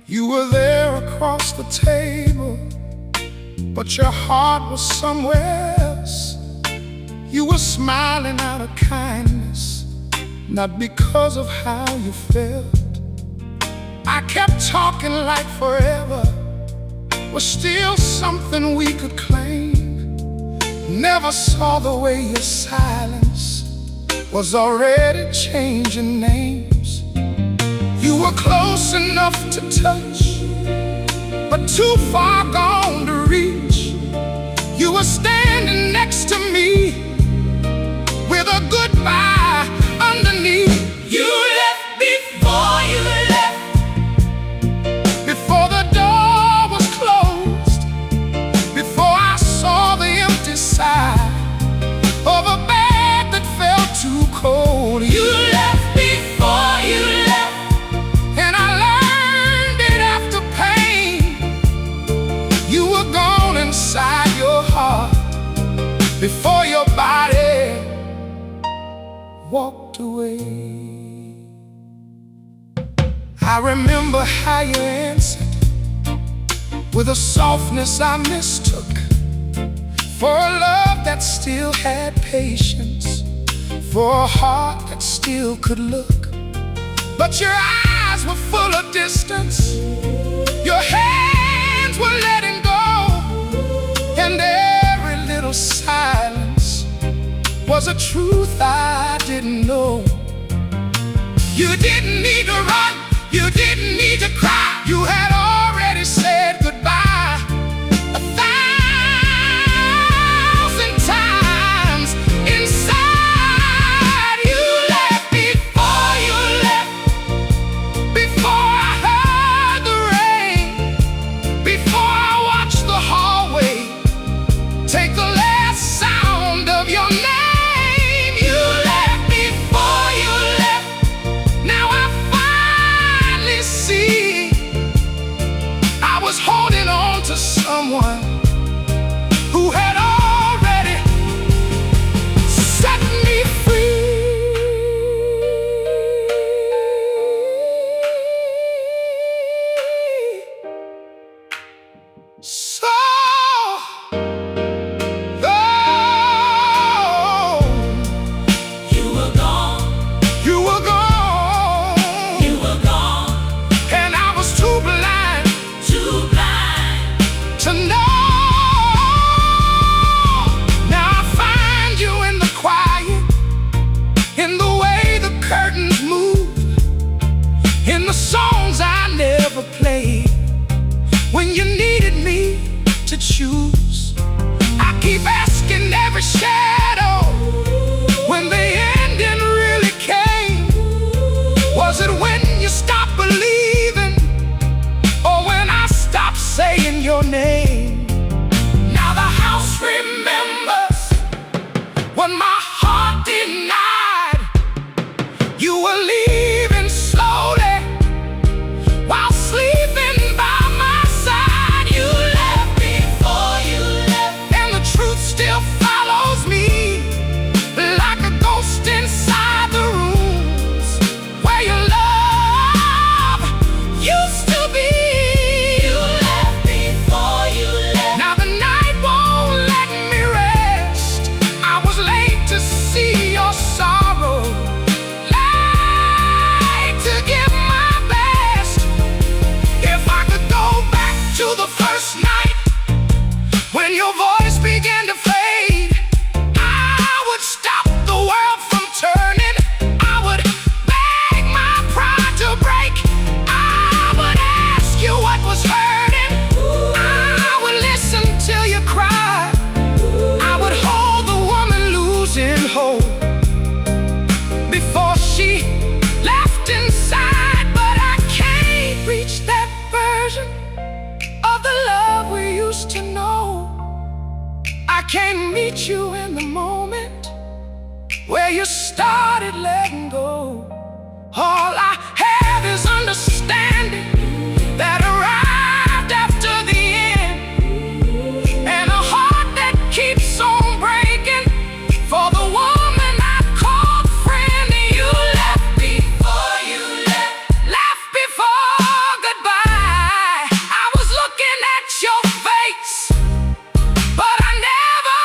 You were there across the table, but your heart was somewhere else. You were smiling out of kindness, not because of how you felt. I kept talking like forever was still something we could claim. Never saw the way your silence was already changing names. You were close enough to touch, but too far gone to reach. You were standing next to me with a goodbye underneath. You left before you left. Before the door was closed, before I saw the empty side of a bed that felt too cold. You left before you left. And I learned it after pain. You were gone inside your heart before your body walked away. I remember how you answered with a softness I mistook for a love that still had patience, for a heart that still could look. But your eyes were full of distance, your hands were letting go, and every little silence was a truth I didn't know. You didn't need to run, you didn't need to cry. You had already said goodbye 1,000 times inside. You left before you left, before I heard the rain, before I watched the hallway take the last sound of your name. You left before you left. Now I finally see I was holding on to someone who had already set me free. So You were gone. you were gone, You were gone. and I was too blind Too blind. to know. Now I find you in the quiet, in the way the curtains move, in the songs I never played when you needed me to choose. I keep asking every shadow when the ending really came. Was it when you stopped believing, or when I stopped saying your name? Now the house remembers when my heart denied. You were leaving slowly while sleeping by my side. You left before you left, and the truth still follows me like a ghost inside the rooms where your love used to be. You left before you left. Now the night won't let me rest. I was late to see your sorrow, late to give my best. If I could go back to the first night when your voice began to fade, I would stop the world from turning. I would beg my pride to break. I would ask you what was hurting. I would listen till you cried. I would hold the woman losing hope before she left inside. But I can't reach that version of the love we used to know. I can't meet you in the moment where you started letting go. All I have is understanding that arrived after the end, and a heart that keeps on breaking for the woman I called friend. You left before you left before goodbye. I was looking at your face, but I never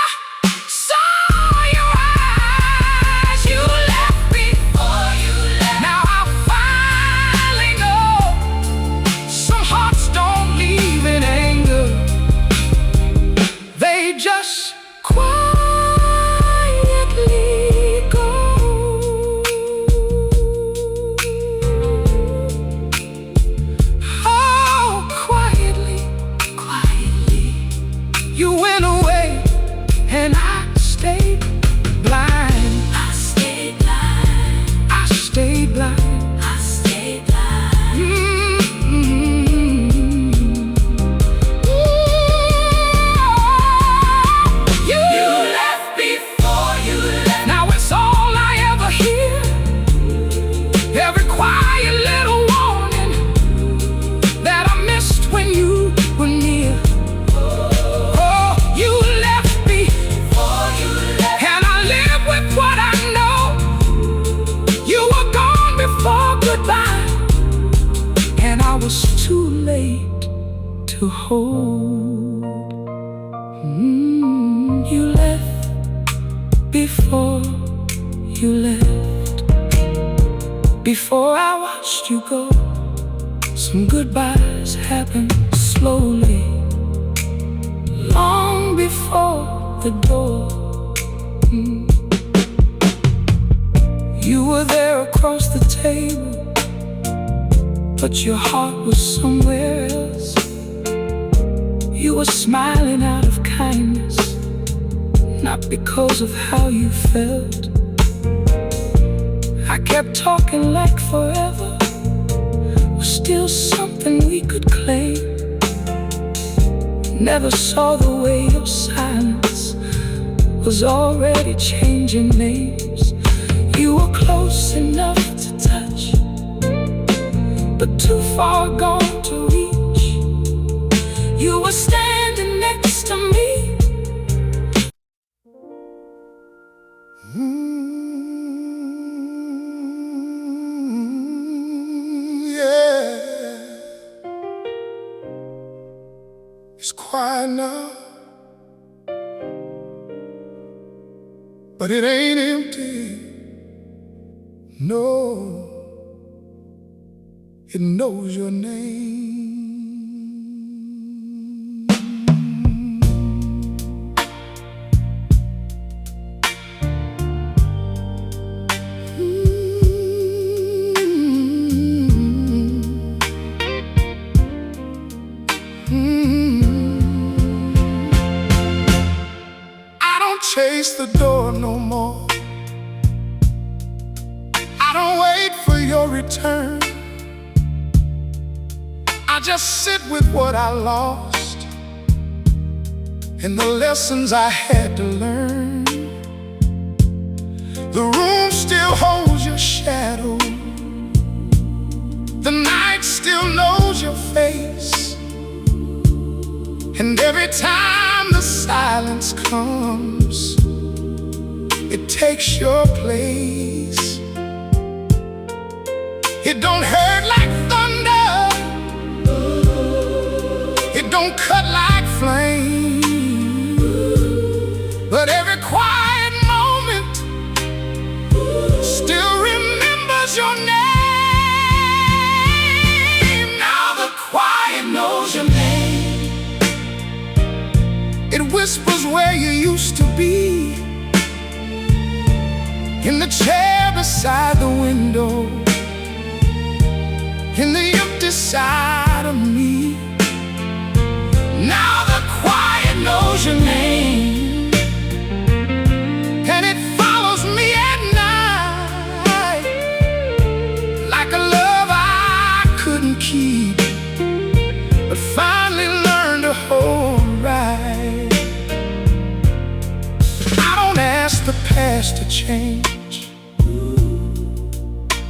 saw your eyes. You left before you left. Now I find stayed blind. I stayed blind. You left before you left. Now it's all I ever hear. Every quiet little warning that I missed when you were near. Oh, you left Before you left. and I live with what I know. You were gone before goodbye, and I was too late to hold. You left before you left. Before I watched you go, some goodbyes happened slowly, long before the door. You were there across the table, but your heart was somewhere else. You were smiling out of kindness, not because of how you felt. I kept talking like forever was still something we could claim. Never saw the way your silence was already changing names. You were close enough to touch, but too far gone to reach. You were standing next to me. Yeah, it's quiet now, but it ain't empty. No, it knows your name. I don't chase the door no more. I don't wait for your return. I just sit with what I lost and the lessons I had to learn. The room still holds your shadow. The night still knows your face. And every time the silence comes, it takes your place. It don't hurt like thunder, it don't cut like flame, but every quiet moment still remembers your name. Now the quiet knows your name. It whispers where you used to be, in the chair beside the window, in the empty side of me. Now the quiet knows your name, and it follows me at night, like a love I couldn't keep, but finally learned to hold right. I don't ask the past to change,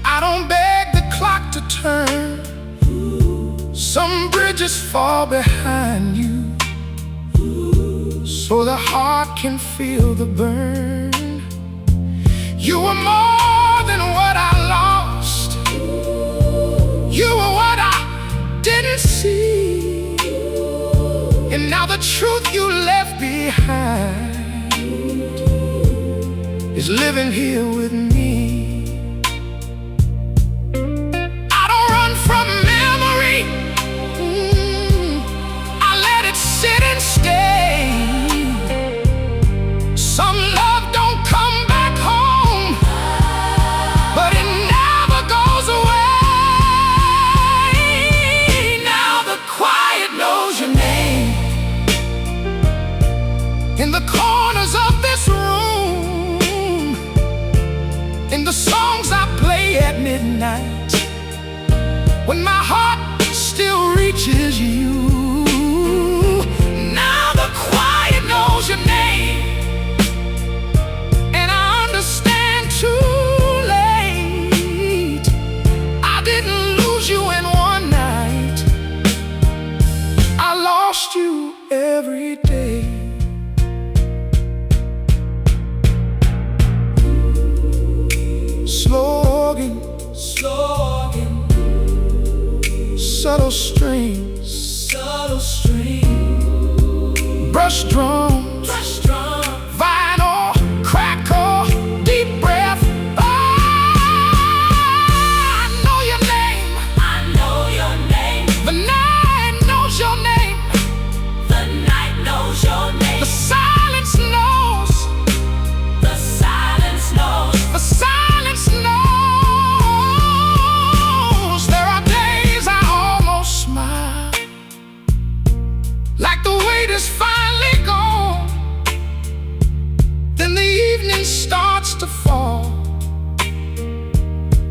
I don't beg the clock to turn. Some bridges fall behind you, so the heart can feel the burn. You were more than what I lost, you were what I didn't see, and now the truth you left behind is living here with me. I don't run from memory, I let it sit and stay. Some love don't come back home, but it never goes away. Now the quiet knows your name. In the corners of this room, midnight, when my heart still reaches you. Now the quiet knows your name, and I understand too late. I didn't lose you in one night, I lost you every day. Slogging, subtle strings, brush drums, vinyl, crackle, deep breath. Oh, I know your name. The night knows your name. The silence knows. The silence knows. There are days I almost smile, like the weight is finally gone. Then the evening starts to fall,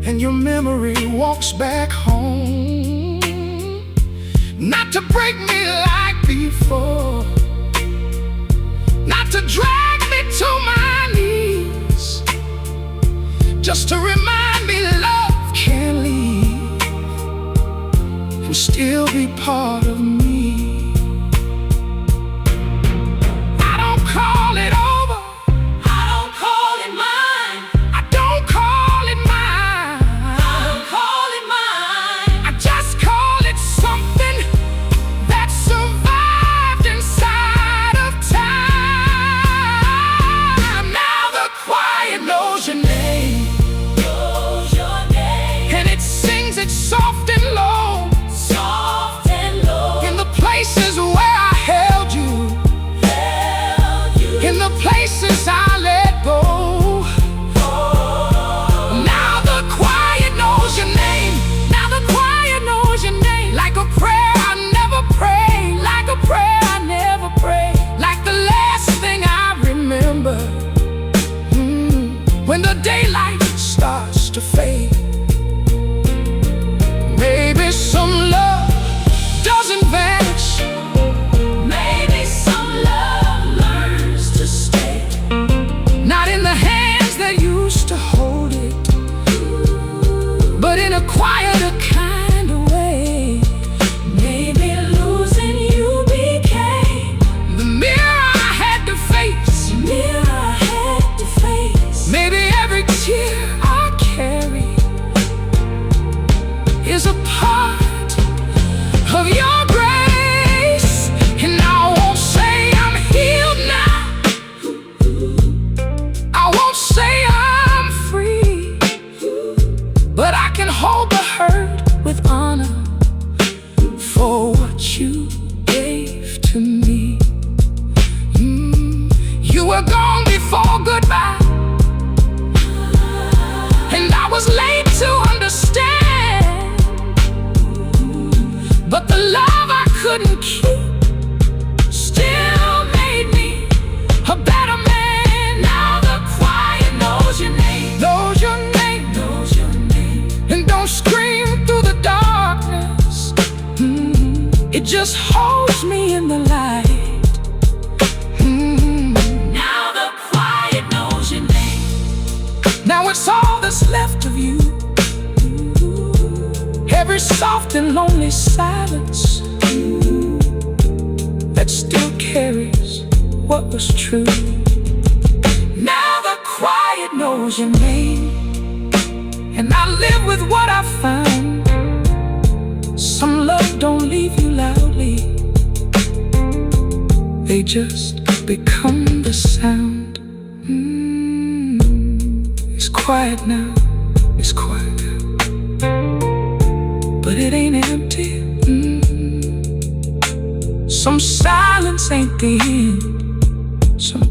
and your memory walks back home. Not to break me like before, not to drag me to my knees, just to remind me love can leave and still be part of me. I don't call it over, I don't call it mine. I don't call it mine, I don't call it mine. I just call it something that survived inside of time. Now the quiet knows your name, Knows your name. and it sings it soft and low, Soft and low. in the places where I held you, Held you. in the places I let go. Now the quiet knows your name. Now the quiet knows your name. Like a prayer I never prayed, like a prayer I never prayed, like the last thing I remember. When the daylight starts to fade, maybe some love doesn't vanish, Maybe some love learns to stay. not in the hands that used to hold it, but in a quieter kind of way. Maybe losing you became The mirror I had to face, the mirror I had to face. maybe every tear I carry is a part of your grace. And I won't say I'm healed now, I won't say I'm free, but I can hold the hurt with honor for what you gave to me. You were gone before goodbye, and I was late to understand, but the love I couldn't keep still made me a better man. Now the quiet knows your name, knows your name, Knows your name. and don't scream through the darkness. It just holds me in the light. Now the quiet knows your name. Now it's all that's left of you, every soft and lonely silence that still carries what was true. Now the quiet knows your name, and I live with what I found. Some love don't leave you loudly, they just become the sound. It's quiet now, it's quiet now, but it ain't empty. Some silence ain't the end. Some